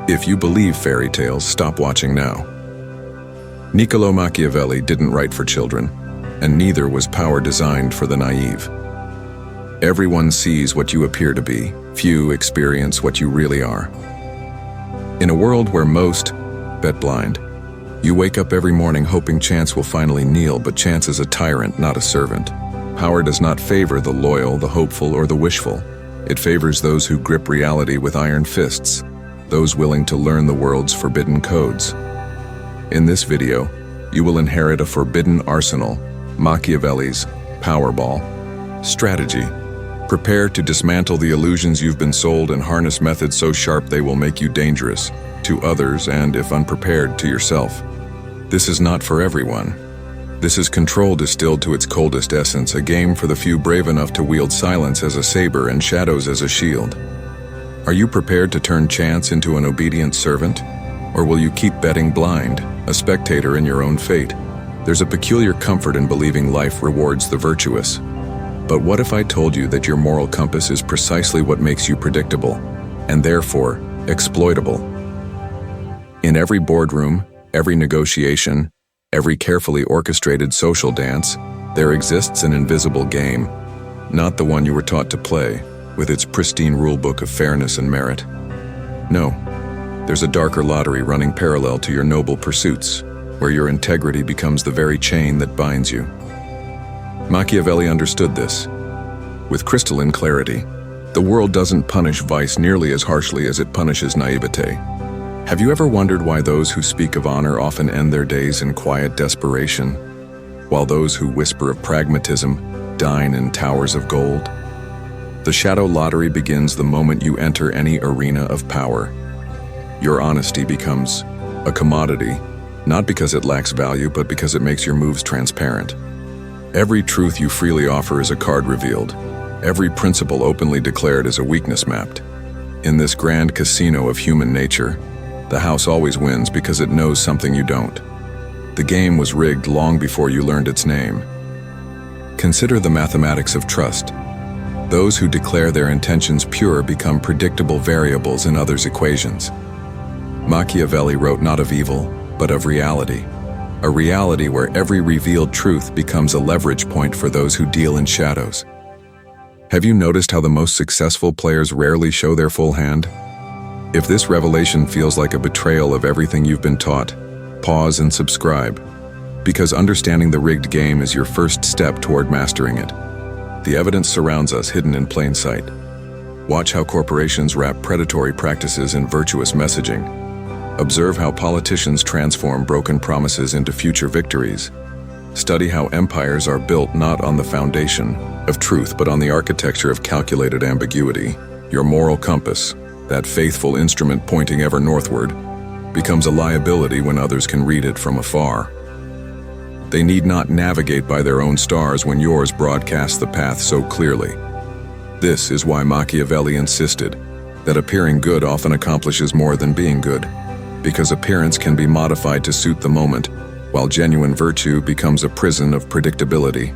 If you believe fairy tales, stop watching now. Niccolo Machiavelli didn't write for children, and neither was power designed for the naive. Everyone sees what you appear to be, few experience what you really are. In a world where most bet blind, you wake up every morning hoping chance will finally kneel, but chance is a tyrant, not a servant. Power does not favor the loyal, the hopeful, or the wishful. It favors those who grip reality with iron fists, those willing to learn the world's forbidden codes. In this video, you will inherit a forbidden arsenal, Machiavelli's Powerball strategy. Prepare to dismantle the illusions you've been sold and harness methods so sharp they will make you dangerous to others and, if unprepared, to yourself. This is not for everyone. This is control distilled to its coldest essence, a game for the few brave enough to wield silence as a saber and shadows as a shield. Are you prepared to turn chance into an obedient servant? Or will you keep betting blind, a spectator in your own fate? There's a peculiar comfort in believing life rewards the virtuous. But what if I told you that your moral compass is precisely what makes you predictable, and therefore exploitable? In every boardroom, every negotiation, every carefully orchestrated social dance, there exists an invisible game, not the one you were taught to play, with its pristine rulebook of fairness and merit. No, there's a darker lottery running parallel to your noble pursuits, where your integrity becomes the very chain that binds you. Machiavelli understood this. With crystalline clarity, the world doesn't punish vice nearly as harshly as it punishes naivete. Have you ever wondered why those who speak of honor often end their days in quiet desperation, while those who whisper of pragmatism dine in towers of gold? The shadow lottery begins the moment you enter any arena of power. Your honesty becomes a commodity, not because it lacks value, but because it makes your moves transparent. Every truth you freely offer is a card revealed. Every principle openly declared is a weakness mapped. In this grand casino of human nature, the house always wins because it knows something you don't. The game was rigged long before you learned its name. Consider the mathematics of trust. Those who declare their intentions pure become predictable variables in others' equations. Machiavelli wrote not of evil, but of reality. A reality where every revealed truth becomes a leverage point for those who deal in shadows. Have you noticed how the most successful players rarely show their full hand? If this revelation feels like a betrayal of everything you've been taught, pause and subscribe, because understanding the rigged game is your first step toward mastering it. The evidence surrounds us, hidden in plain sight. Watch how corporations wrap predatory practices in virtuous messaging. Observe how politicians transform broken promises into future victories. Study how empires are built not on the foundation of truth, but on the architecture of calculated ambiguity. Your moral compass, that faithful instrument pointing ever northward, becomes a liability when others can read it from afar. They need not navigate by their own stars when yours broadcasts the path so clearly. This is why Machiavelli insisted that appearing good often accomplishes more than being good, because appearance can be modified to suit the moment, while genuine virtue becomes a prison of predictability.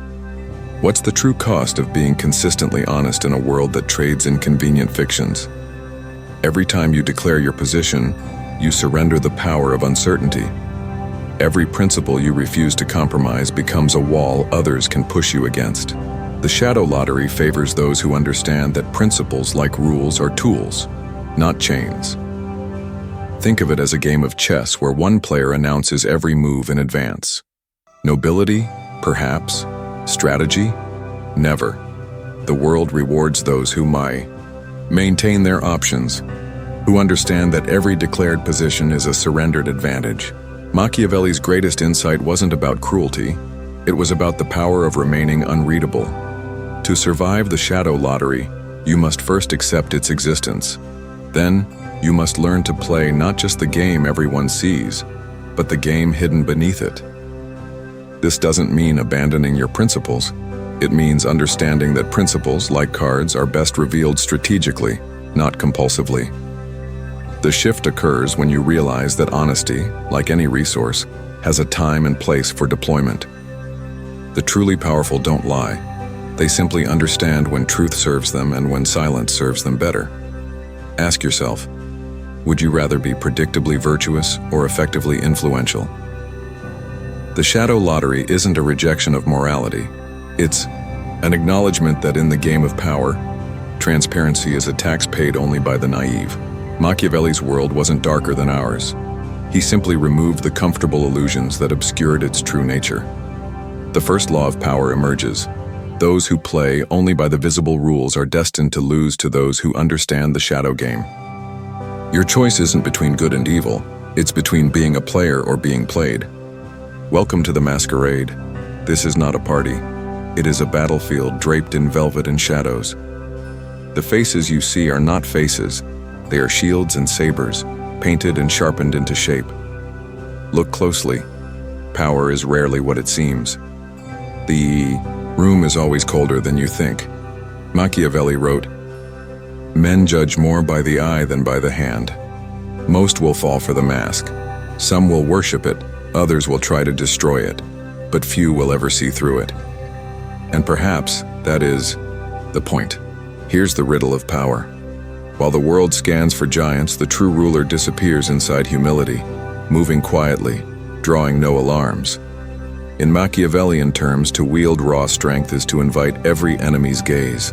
What's the true cost of being consistently honest in a world that trades in convenient fictions? Every time you declare your position, you surrender the power of uncertainty. Every principle you refuse to compromise becomes a wall others can push you against. The shadow lottery favors those who understand that principles, like rules, are tools, not chains. Think of it as a game of chess where one player announces every move in advance. Nobility? Perhaps. Strategy? Never. The world rewards those who maintain their options, who understand that every declared position is a surrendered advantage. Machiavelli's greatest insight wasn't about cruelty, it was about the power of remaining unreadable. To survive the shadow lottery, you must first accept its existence. Then, you must learn to play not just the game everyone sees, but the game hidden beneath it. This doesn't mean abandoning your principles. It means understanding that principles, like cards, are best revealed strategically, not compulsively. The shift occurs when you realize that honesty, like any resource, has a time and place for deployment. The truly powerful don't lie. They simply understand when truth serves them and when silence serves them better. Ask yourself, Would you rather be predictably virtuous or effectively influential? The shadow lottery isn't a rejection of morality. It's an acknowledgement that in the game of power, transparency is a tax paid only by the naive. Machiavelli's world wasn't darker than ours. He simply removed the comfortable illusions that obscured its true nature. The first law of power emerges. Those who play only by the visible rules are destined to lose to those who understand the shadow game. Your choice isn't between good and evil. It's between being a player or being played. Welcome to the masquerade. This is not a party. It is a battlefield draped in velvet and shadows. The faces you see are not faces. They are shields and sabers, painted and sharpened into shape. Look closely. Power is rarely what it seems. The room is always colder than you think. Machiavelli wrote, "Men judge more by the eye than by the hand. Most will fall for the mask. Some will worship it, others will try to destroy it, but few will ever see through it." And perhaps that is the point. Here's the riddle of power. While the world scans for giants, the true ruler disappears inside humility, moving quietly, drawing no alarms. In Machiavellian terms, to wield raw strength is to invite every enemy's gaze,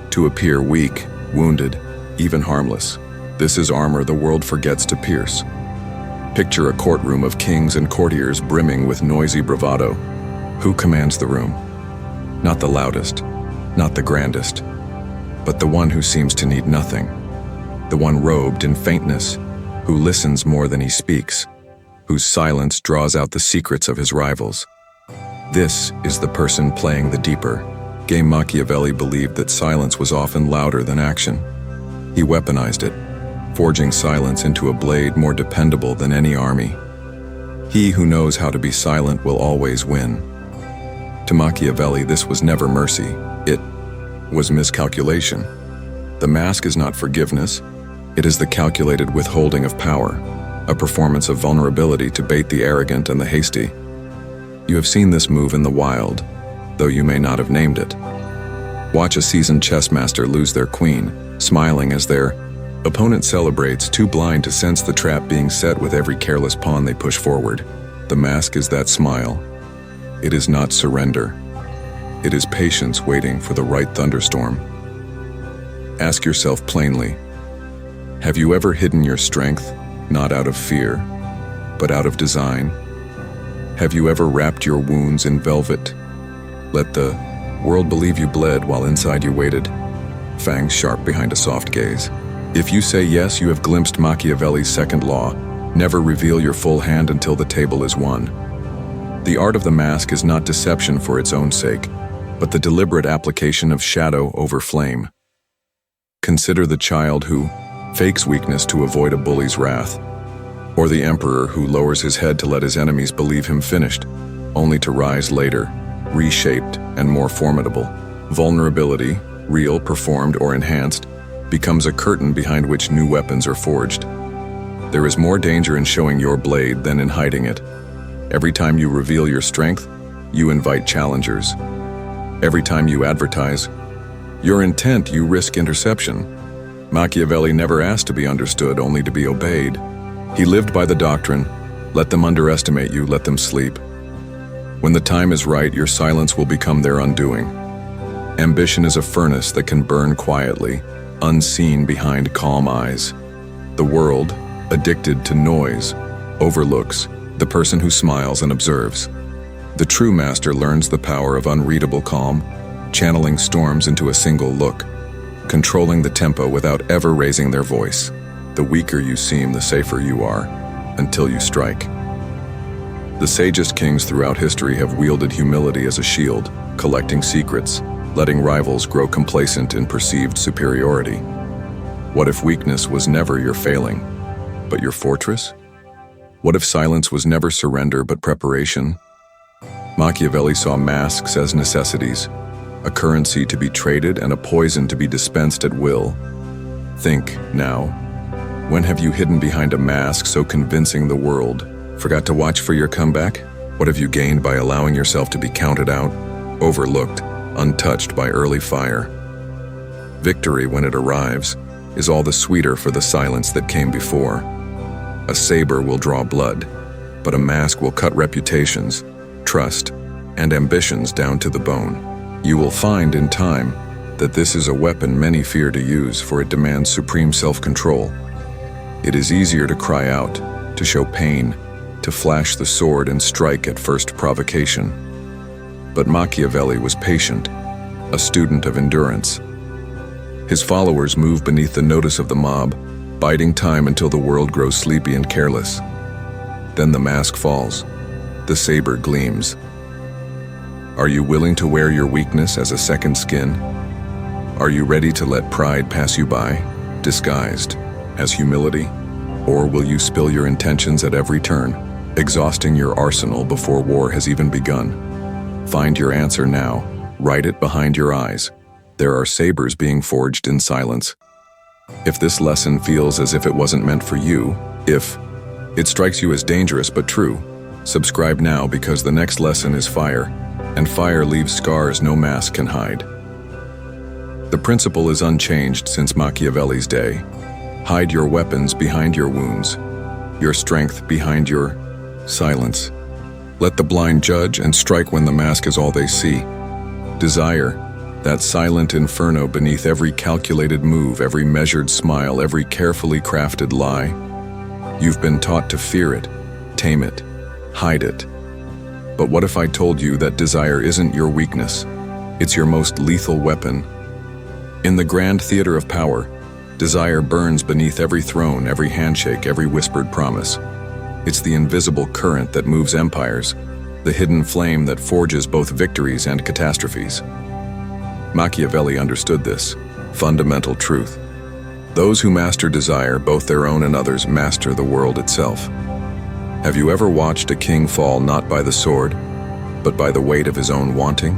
to appear weak, wounded, even harmless. This is armor the world forgets to pierce. Picture a courtroom of kings and courtiers brimming with noisy bravado. Who commands the room? Not the loudest, not the grandest, but the one who seems to need nothing. The one robed in faintness, who listens more than he speaks, whose silence draws out the secrets of his rivals. This is the person playing the deeper game. Machiavelli believed that silence was often louder than action. He weaponized it, forging silence into a blade more dependable than any army. He who knows how to be silent will always win. To Machiavelli, this was never mercy. It was miscalculation. The mask is not forgiveness. It is the calculated withholding of power, a performance of vulnerability to bait the arrogant and the hasty. You have seen this move in the wild, though you may not have named it. Watch a seasoned chess master lose their queen, smiling as their opponent celebrates, too blind to sense the trap being set with every careless pawn they push forward. The mask is that smile. It is not surrender. It is patience waiting for the right thunderstorm. Ask yourself plainly, have you ever hidden your strength, not out of fear, but out of design? Have you ever wrapped your wounds in velvet? Let the world believe you bled while inside you waited, fangs sharp behind a soft gaze. If you say yes, you have glimpsed Machiavelli's second law: never reveal your full hand until the table is won. The art of the mask is not deception for its own sake, but the deliberate application of shadow over flame. Consider the child who fakes weakness to avoid a bully's wrath, or the emperor who lowers his head to let his enemies believe him finished, only to rise later, reshaped and more formidable. Vulnerability, real, performed, or enhanced, becomes a curtain behind which new weapons are forged. There is more danger in showing your blade than in hiding it. Every time you reveal your strength, you invite challengers. Every time you advertise your intent, you risk interception. Machiavelli never asked to be understood, only to be obeyed. He lived by the doctrine, let them underestimate you, let them sleep. When the time is right, your silence will become their undoing. Ambition is a furnace that can burn quietly, unseen behind calm eyes. The world, addicted to noise, overlooks the person who smiles and observes. The true master learns the power of unreadable calm, channeling storms into a single look, controlling the tempo without ever raising their voice. The weaker you seem, the safer you are, until you strike. The sagest kings throughout history have wielded humility as a shield, collecting secrets, letting rivals grow complacent in perceived superiority. What if weakness was never your failing, but your fortress? What if silence was never surrender but preparation? Machiavelli saw masks as necessities, a currency to be traded and a poison to be dispensed at will. Think now. When have you hidden behind a mask so convincing the world? Forgot to watch for your comeback? What have you gained by allowing yourself to be counted out, overlooked, untouched by early fire? Victory, when it arrives, is all the sweeter for the silence that came before. A saber will draw blood, but a mask will cut reputations, trust, and ambitions down to the bone. You will find in time that this is a weapon many fear to use, for it demands supreme self-control. It is easier to cry out, to show pain, to flash the sword and strike at first provocation. But Machiavelli was patient, a student of endurance. His followers move beneath the notice of the mob, biding time until the world grows sleepy and careless. Then the mask falls, the saber gleams. Are you willing to wear your weakness as a second skin? Are you ready to let pride pass you by, disguised as humility? Or will you spill your intentions at every turn, exhausting your arsenal before war has even begun? Find your answer now. Write it behind your eyes. There are sabers being forged in silence. If this lesson feels as if it wasn't meant for you, if it strikes you as dangerous but true, subscribe now, because the next lesson is fire, and fire leaves scars no mask can hide. The principle is unchanged since Machiavelli's day. Hide your weapons behind your wounds, your strength behind your silence. Let the blind judge and strike when the mask is all they see. Desire, that silent inferno beneath every calculated move, every measured smile, every carefully crafted lie. You've been taught to fear it, tame it, hide it. But what if I told you that desire isn't your weakness? It's your most lethal weapon. In the grand theater of power, desire burns beneath every throne, every handshake, every whispered promise. It's the invisible current that moves empires, the hidden flame that forges both victories and catastrophes. Machiavelli understood this fundamental truth. Those who master desire, both their own and others, master the world itself. Have you ever watched a king fall not by the sword, but by the weight of his own wanting?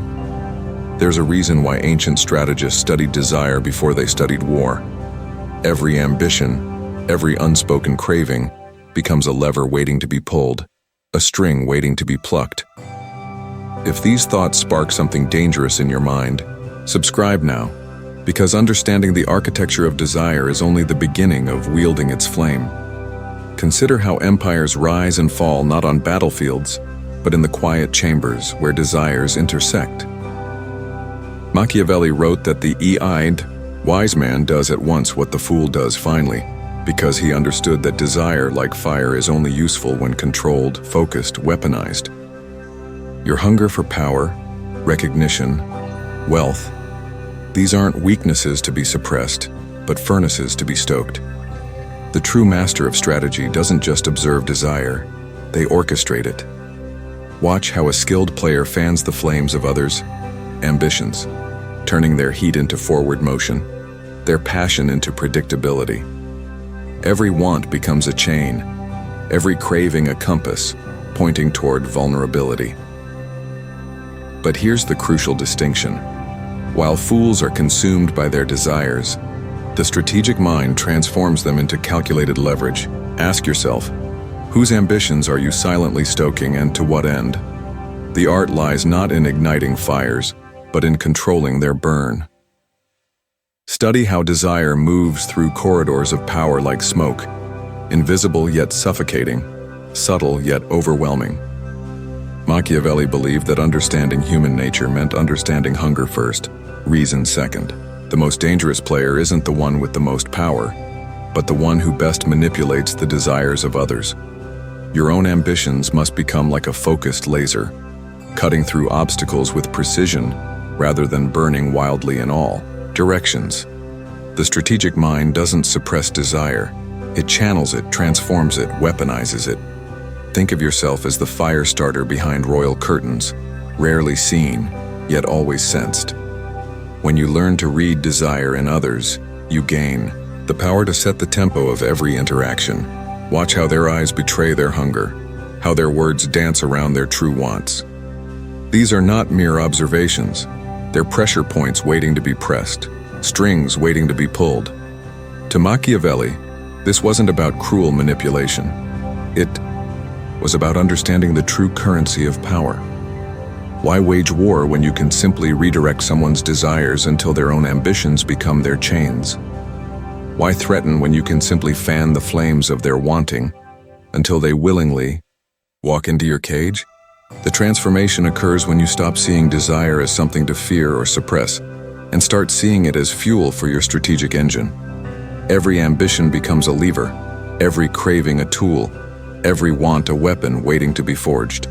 There's a reason why ancient strategists studied desire before they studied war. Every ambition, every unspoken craving, becomes a lever waiting to be pulled, a string waiting to be plucked. If these thoughts spark something dangerous in your mind, subscribe now, because understanding the architecture of desire is only the beginning of wielding its flame. Consider how empires rise and fall not on battlefields, but in the quiet chambers where desires intersect. Machiavelli wrote that the E-eyed wise man does at once what the fool does finally, because he understood that desire, like fire, is only useful when controlled, focused, weaponized. Your hunger for power, recognition, wealth, these aren't weaknesses to be suppressed, but furnaces to be stoked. The true master of strategy doesn't just observe desire, they orchestrate it. Watch how a skilled player fans the flames of others' ambitions, turning their heat into forward motion, their passion into predictability. Every want becomes a chain, every craving a compass, pointing toward vulnerability. But here's the crucial distinction. While fools are consumed by their desires, the strategic mind transforms them into calculated leverage. Ask yourself, whose ambitions are you silently stoking, and to what end? The art lies not in igniting fires, but in controlling their burn. Study how desire moves through corridors of power like smoke, invisible yet suffocating, subtle yet overwhelming. Machiavelli believed that understanding human nature meant understanding hunger first, reason second. The most dangerous player isn't the one with the most power, but the one who best manipulates the desires of others. Your own ambitions must become like a focused laser, cutting through obstacles with precision rather than burning wildly in all directions. The strategic mind doesn't suppress desire. It channels it, transforms it, weaponizes it. Think of yourself as the fire starter behind royal curtains, rarely seen, yet always sensed. When you learn to read desire in others, you gain the power to set the tempo of every interaction. Watch how their eyes betray their hunger, how their words dance around their true wants. These are not mere observations. They're pressure points waiting to be pressed, strings waiting to be pulled. To Machiavelli, this wasn't about cruel manipulation. It was about understanding the true currency of power. Why wage war when you can simply redirect someone's desires until their own ambitions become their chains? Why threaten when you can simply fan the flames of their wanting until they willingly walk into your cage? The transformation occurs when you stop seeing desire as something to fear or suppress and start seeing it as fuel for your strategic engine. Every ambition becomes a lever, every craving a tool, every want a weapon waiting to be forged.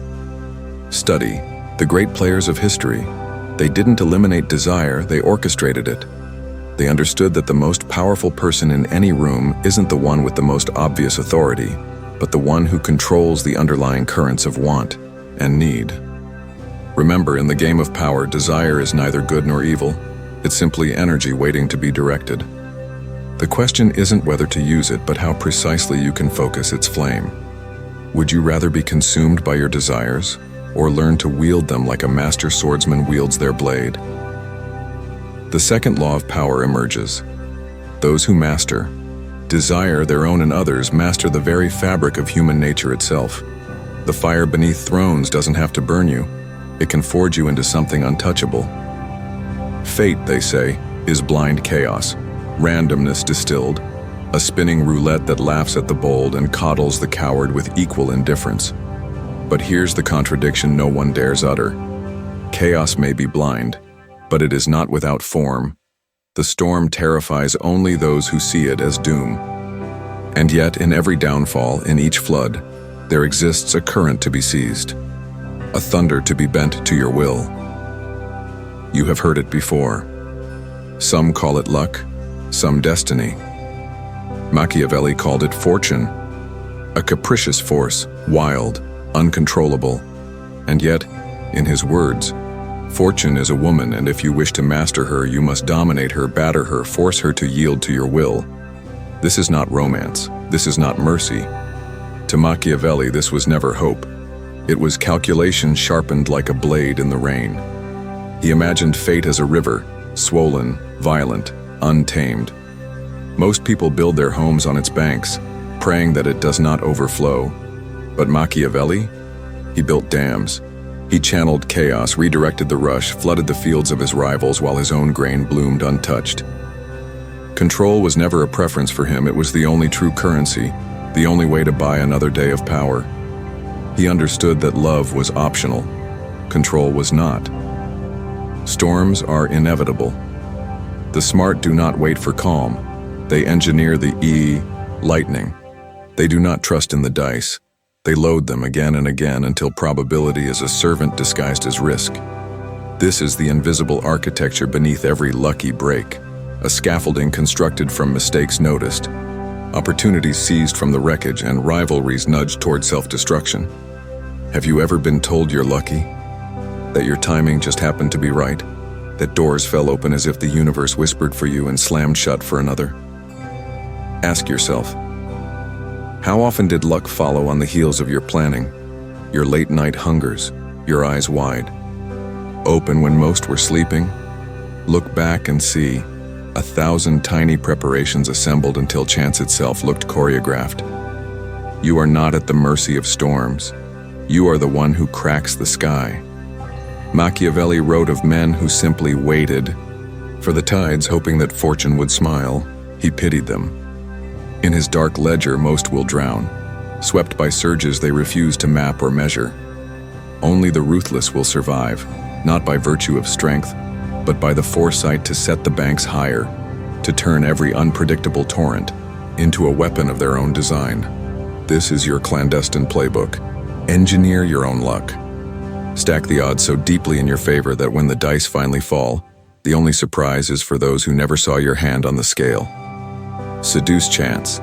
Study the great players of history. They didn't eliminate desire, they orchestrated it. They understood that the most powerful person in any room isn't the one with the most obvious authority, but the one who controls the underlying currents of want and need. Remember, in the game of power, desire is neither good nor evil. It's simply energy waiting to be directed. The question isn't whether to use it, but how precisely you can focus its flame. Would you rather be consumed by your desires, or learn to wield them like a master swordsman wields their blade? The second law of power emerges. Those who master desire their own and others master the very fabric of human nature itself. The fire beneath thrones doesn't have to burn you. It can forge you into something untouchable. Fate, they say, is blind chaos, randomness distilled, a spinning roulette that laughs at the bold and coddles the coward with equal indifference. But here's the contradiction no one dares utter. Chaos may be blind, but it is not without form. The storm terrifies only those who see it as doom. And yet, in every downfall, in each flood, there exists a current to be seized, a thunder to be bent to your will. You have heard it before. Some call it luck, some destiny. Machiavelli called it fortune, a capricious force, wild, uncontrollable. And yet, in his words, fortune is a woman, and if you wish to master her, you must dominate her, batter her, force her to yield to your will. This is not romance. This is not mercy. To Machiavelli, this was never hope. It was calculation sharpened like a blade in the rain. He imagined fate as a river, swollen, violent, untamed. Most people build their homes on its banks, praying that it does not overflow. But Machiavelli? He built dams. He channeled chaos, redirected the rush, flooded the fields of his rivals while his own grain bloomed untouched. Control was never a preference for him. It was the only true currency, the only way to buy another day of power. He understood that love was optional. Control was not. Storms are inevitable. The smart do not wait for calm. They engineer the lightning. They do not trust in the dice. They load them again and again until probability is a servant disguised as risk. This is the invisible architecture beneath every lucky break, a scaffolding constructed from mistakes noticed, opportunities seized from the wreckage, and rivalries nudged toward self-destruction. Have you ever been told you're lucky? That your timing just happened to be right? That doors fell open as if the universe whispered for you and slammed shut for another? Ask yourself, how often did luck follow on the heels of your planning, your late-night hungers, your eyes wide, open when most were sleeping? Look back and see 1,000 tiny preparations assembled until chance itself looked choreographed. You are not at the mercy of storms. You are the one who cracks the sky. Machiavelli wrote of men who simply waited for the tides, hoping that fortune would smile. He pitied them. In his dark ledger, most will drown. Swept by surges they refuse to map or measure. Only the ruthless will survive, not by virtue of strength, but by the foresight to set the banks higher, to turn every unpredictable torrent into a weapon of their own design. This is your clandestine playbook. Engineer your own luck. Stack the odds so deeply in your favor that when the dice finally fall, the only surprise is for those who never saw your hand on the scale. Seduce chance.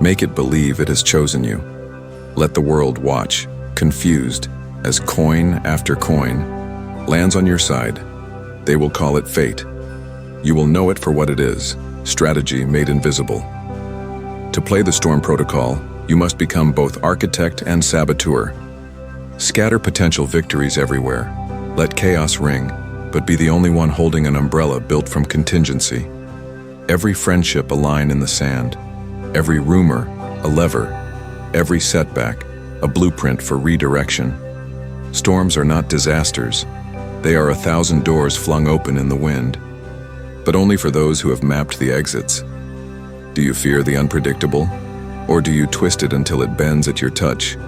Make it believe it has chosen you. Let the world watch, confused, as coin after coin lands on your side. They will call it fate. You will know it for what it is, strategy made invisible. To play the storm protocol, you must become both architect and saboteur. Scatter potential victories everywhere. Let chaos ring, but be the only one holding an umbrella built from contingency. Every friendship a line in the sand. Every rumor a lever. Every setback a blueprint for redirection. Storms are not disasters. They are 1,000 doors flung open in the wind, but only for those who have mapped the exits. Do you fear the unpredictable? Or do you twist it until it bends at your touch?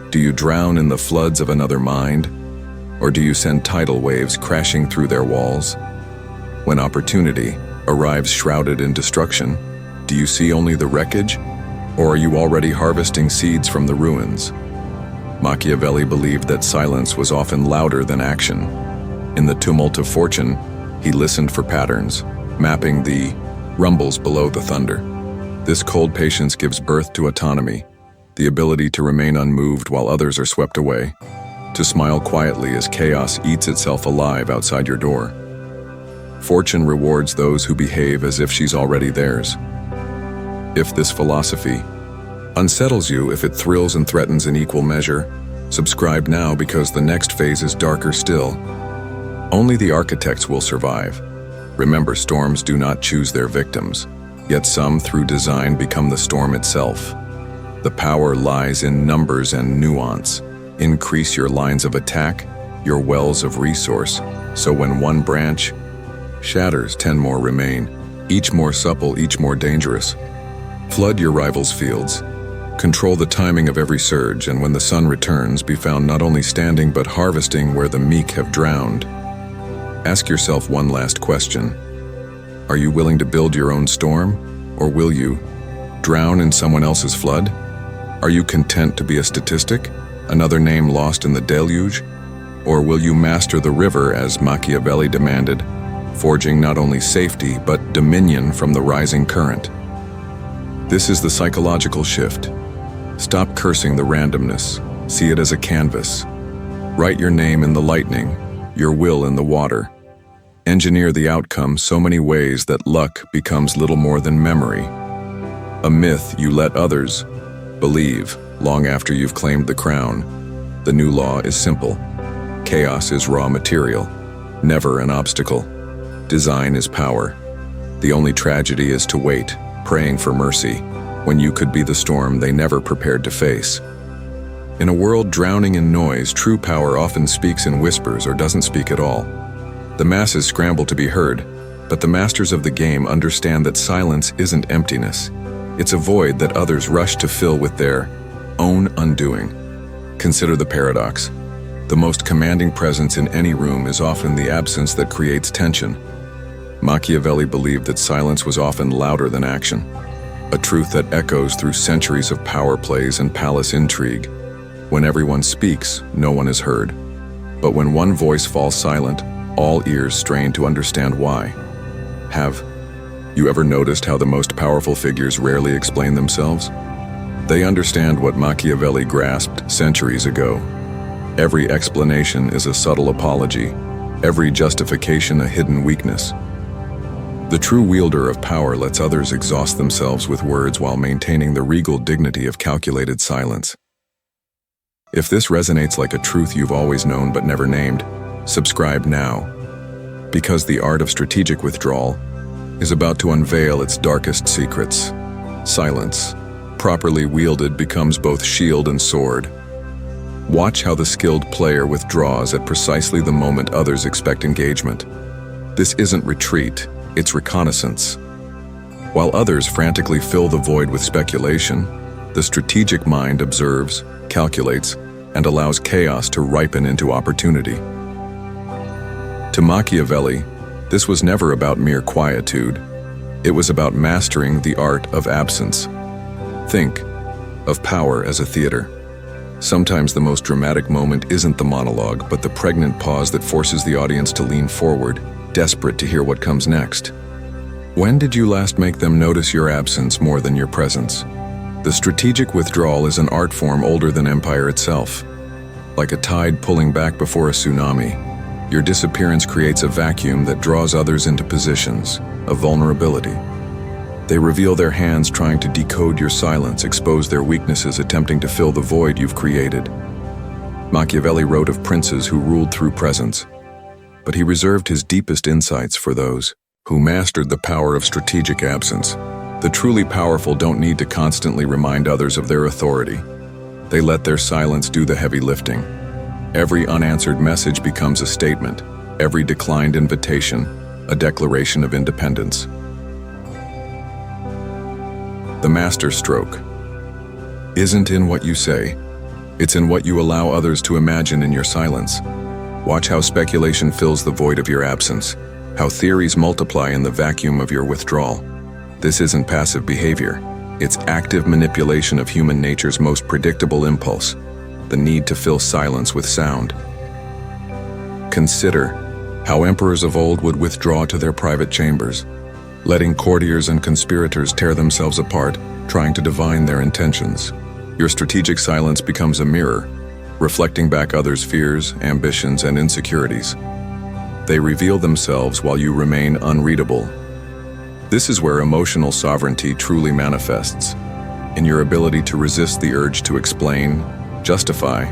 Do you drown in the floods of another mind? Or do you send tidal waves crashing through their walls? When opportunity arrives shrouded in destruction, do you see only the wreckage? Or are you already harvesting seeds from the ruins? Machiavelli believed that silence was often louder than action. In the tumult of fortune, he listened for patterns, mapping the rumbles below the thunder. This cold patience gives birth to autonomy, the ability to remain unmoved while others are swept away, to smile quietly as chaos eats itself alive outside your door. Fortune rewards those who behave as if she's already theirs. If this philosophy unsettles you, if it thrills and threatens in equal measure, subscribe now, because the next phase is darker still. Only the architects will survive. Remember, storms do not choose their victims, yet some, through design, become the storm itself. The power lies in numbers and nuance. Increase your lines of attack, your wells of resource, so when one branch shatters, 10 more remain, each more supple, each more dangerous. Flood your rivals' fields. Control the timing of every surge, and when the sun returns, be found not only standing but harvesting where the meek have drowned. Ask yourself one last question. Are you willing to build your own storm, or will you drown in someone else's flood? Are you content to be a statistic, another name lost in the deluge? Or will you master the river as Machiavelli demanded, forging not only safety but dominion from the rising current? This is the psychological shift. Stop cursing the randomness. See it as a canvas. Write your name in the lightning, your will in the water. Engineer the outcome so many ways that luck becomes little more than memory. A myth you let others believe long after you've claimed the crown. The new law is simple. Chaos is raw material, never an obstacle. Design is power. The only tragedy is to wait, praying for mercy, when you could be the storm they never prepared to face. In a world drowning in noise, true power often speaks in whispers or doesn't speak at all. The masses scramble to be heard, but the masters of the game understand that silence isn't emptiness. It's a void that others rush to fill with their own undoing. Consider the paradox. The most commanding presence in any room is often the absence that creates tension. Machiavelli believed that silence was often louder than action, a truth that echoes through centuries of power plays and palace intrigue. When everyone speaks, no one is heard. But when one voice falls silent, all ears strain to understand why. Have you ever noticed how the most powerful figures rarely explain themselves? They understand what Machiavelli grasped centuries ago. Every explanation is a subtle apology, every justification a hidden weakness. The true wielder of power lets others exhaust themselves with words while maintaining the regal dignity of calculated silence. If this resonates like a truth you've always known but never named, subscribe now, because the art of strategic withdrawal is about to unveil its darkest secrets. Silence, properly wielded, becomes both shield and sword. Watch how the skilled player withdraws at precisely the moment others expect engagement. This isn't retreat, it's reconnaissance. While others frantically fill the void with speculation, the strategic mind observes, calculates, and allows chaos to ripen into opportunity. To Machiavelli, this was never about mere quietude. It was about mastering the art of absence. Think of power as a theater. Sometimes the most dramatic moment isn't the monologue, but the pregnant pause that forces the audience to lean forward, desperate to hear what comes next. When did you last make them notice your absence more than your presence? The strategic withdrawal is an art form older than empire itself. Like a tide pulling back before a tsunami, your disappearance creates a vacuum that draws others into positions of vulnerability. They reveal their hands trying to decode your silence, expose their weaknesses attempting to fill the void you've created. Machiavelli wrote of princes who ruled through presence, but he reserved his deepest insights for those who mastered the power of strategic absence. The truly powerful don't need to constantly remind others of their authority. They let their silence do the heavy lifting. Every unanswered message becomes a statement, every declined invitation, a declaration of independence. The master stroke isn't in what you say, it's in what you allow others to imagine in your silence. Watch how speculation fills the void of your absence, how theories multiply in the vacuum of your withdrawal. This isn't passive behavior, it's active manipulation of human nature's most predictable impulse, the need to fill silence with sound. Consider how emperors of old would withdraw to their private chambers, letting courtiers and conspirators tear themselves apart, trying to divine their intentions. Your strategic silence becomes a mirror, reflecting back others' fears, ambitions, and insecurities. They reveal themselves while you remain unreadable. This is where emotional sovereignty truly manifests, in your ability to resist the urge to explain, justify,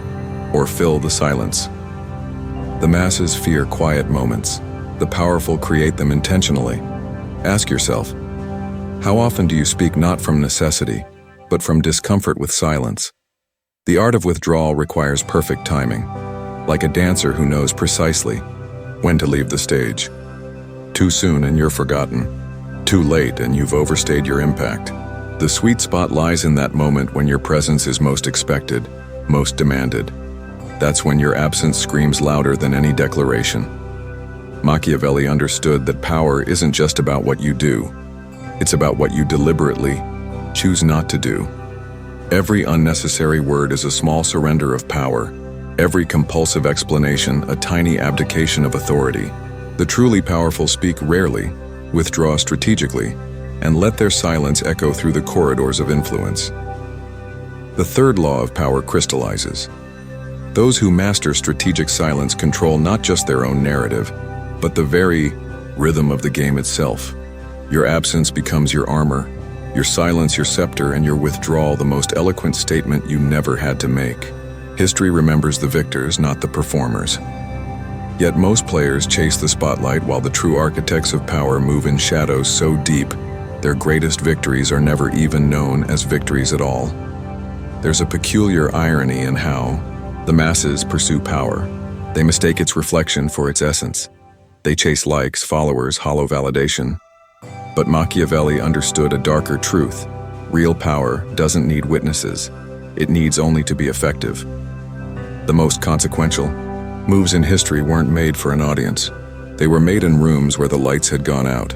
or fill the silence. The masses fear quiet moments. The powerful create them intentionally. Ask yourself, how often do you speak not from necessity, but from discomfort with silence? The art of withdrawal requires perfect timing, like a dancer who knows precisely when to leave the stage. Too soon and you're forgotten. Too late and you've overstayed your impact. The sweet spot lies in that moment when your presence is most expected, most demanded. That's when your absence screams louder than any declaration. Machiavelli understood that power isn't just about what you do. It's about what you deliberately choose not to do. Every unnecessary word is a small surrender of power. Every compulsive explanation, a tiny abdication of authority. The truly powerful speak rarely, withdraw strategically, and let their silence echo through the corridors of influence. The third law of power crystallizes. Those who master strategic silence control not just their own narrative, but the very rhythm of the game itself. Your absence becomes your armor, your silence your scepter, and your withdrawal the most eloquent statement you never had to make. History remembers the victors, not the performers. Yet most players chase the spotlight while the true architects of power move in shadows so deep, their greatest victories are never even known as victories at all. There's a peculiar irony in how the masses pursue power. They mistake its reflection for its essence. They chase likes, followers, hollow validation. But Machiavelli understood a darker truth. Real power doesn't need witnesses. It needs only to be effective. The most consequential moves in history weren't made for an audience. They were made in rooms where the lights had gone out.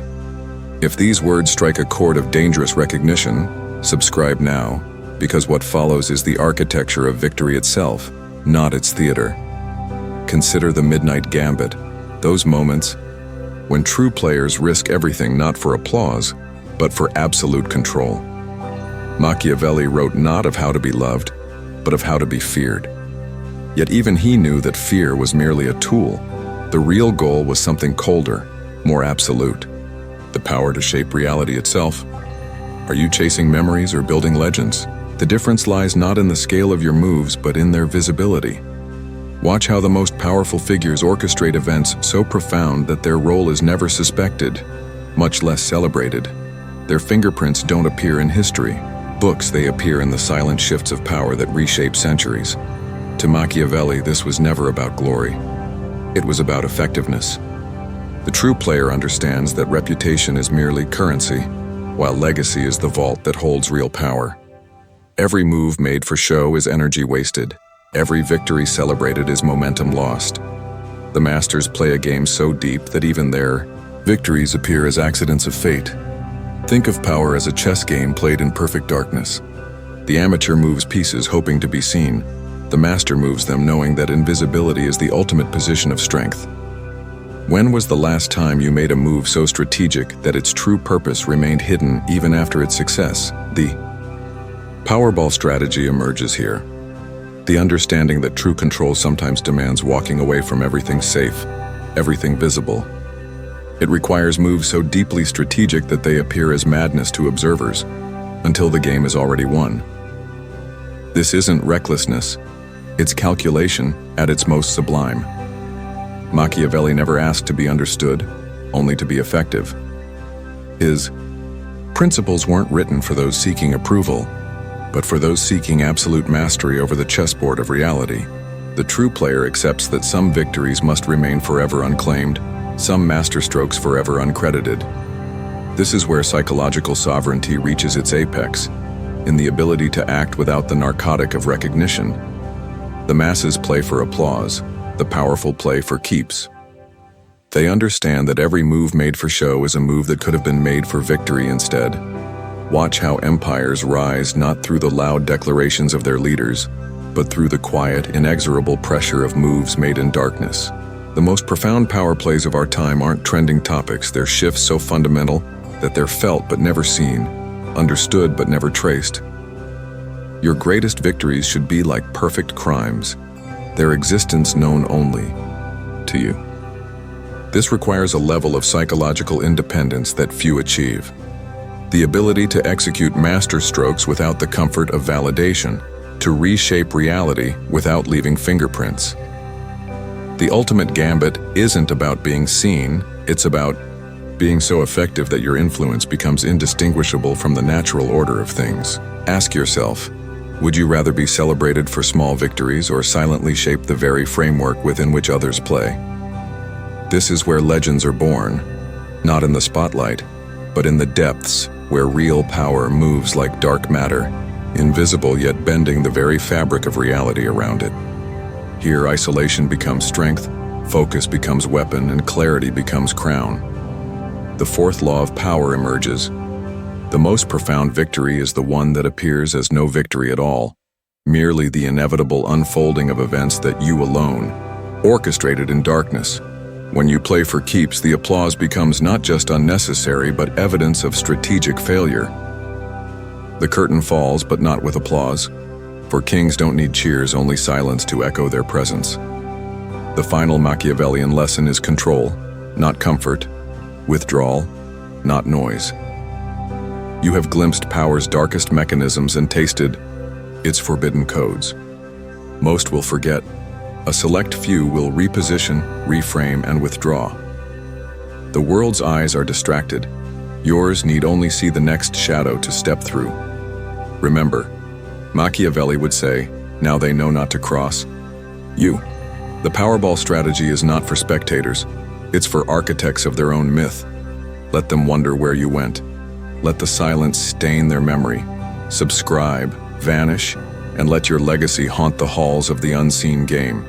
If these words strike a chord of dangerous recognition, subscribe now, because what follows is the architecture of victory itself, not its theater. Consider the midnight gambit, those moments when true players risk everything not for applause, but for absolute control. Machiavelli wrote not of how to be loved, but of how to be feared. Yet even he knew that fear was merely a tool. The real goal was something colder, more absolute. The power to shape reality itself. Are you chasing memories or building legends? The difference lies not in the scale of your moves, but in their visibility. Watch how the most powerful figures orchestrate events so profound that their role is never suspected, much less celebrated. Their fingerprints don't appear in history. Books, they appear in the silent shifts of power that reshape centuries. To Machiavelli, this was never about glory. It was about effectiveness. The true player understands that reputation is merely currency, while legacy is the vault that holds real power. Every move made for show is energy wasted. Every victory celebrated is momentum lost. The masters play a game so deep that even their victories appear as accidents of fate. Think of power as a chess game played in perfect darkness. The amateur moves pieces hoping to be seen. The master moves them knowing that invisibility is the ultimate position of strength. When was the last time you made a move so strategic that its true purpose remained hidden even after its success? The Powerball strategy emerges here. The understanding that true control sometimes demands walking away from everything safe, everything visible. It requires moves so deeply strategic that they appear as madness to observers, until the game is already won. This isn't recklessness, it's calculation at its most sublime. Machiavelli never asked to be understood, only to be effective. His principles weren't written for those seeking approval, but for those seeking absolute mastery over the chessboard of reality. The true player accepts that some victories must remain forever unclaimed, some masterstrokes forever uncredited. This is where psychological sovereignty reaches its apex, in the ability to act without the narcotic of recognition. The masses play for applause, the powerful play for keeps. They understand that every move made for show is a move that could have been made for victory instead. Watch how empires rise not through the loud declarations of their leaders, but through the quiet, inexorable pressure of moves made in darkness. The most profound power plays of our time aren't trending topics, they're shifts so fundamental that they're felt but never seen, understood but never traced. Your greatest victories should be like perfect crimes, their existence known only to you. This requires a level of psychological independence that few achieve. The ability to execute master strokes without the comfort of validation, to reshape reality without leaving fingerprints. The ultimate gambit isn't about being seen, it's about being so effective that your influence becomes indistinguishable from the natural order of things. Ask yourself, would you rather be celebrated for small victories or silently shape the very framework within which others play? This is where legends are born, not in the spotlight, but in the depths where real power moves like dark matter, invisible yet bending the very fabric of reality around it. Here, isolation becomes strength, focus becomes weapon, and clarity becomes crown. The fourth law of power emerges. The most profound victory is the one that appears as no victory at all, merely the inevitable unfolding of events that you alone orchestrated in darkness. When you play for keeps, the applause becomes not just unnecessary, but evidence of strategic failure. The curtain falls, but not with applause, for kings don't need cheers, only silence to echo their presence. The final Machiavellian lesson is control, not comfort, withdrawal, not noise. You have glimpsed power's darkest mechanisms and tasted its forbidden codes. Most will forget. A select few will reposition, reframe, and withdraw. The world's eyes are distracted. Yours need only see the next shadow to step through. Remember, Machiavelli would say, now they know not to cross you. The Powerball strategy is not for spectators. It's for architects of their own myth. Let them wonder where you went. Let the silence stain their memory. Subscribe, vanish, and let your legacy haunt the halls of the unseen game.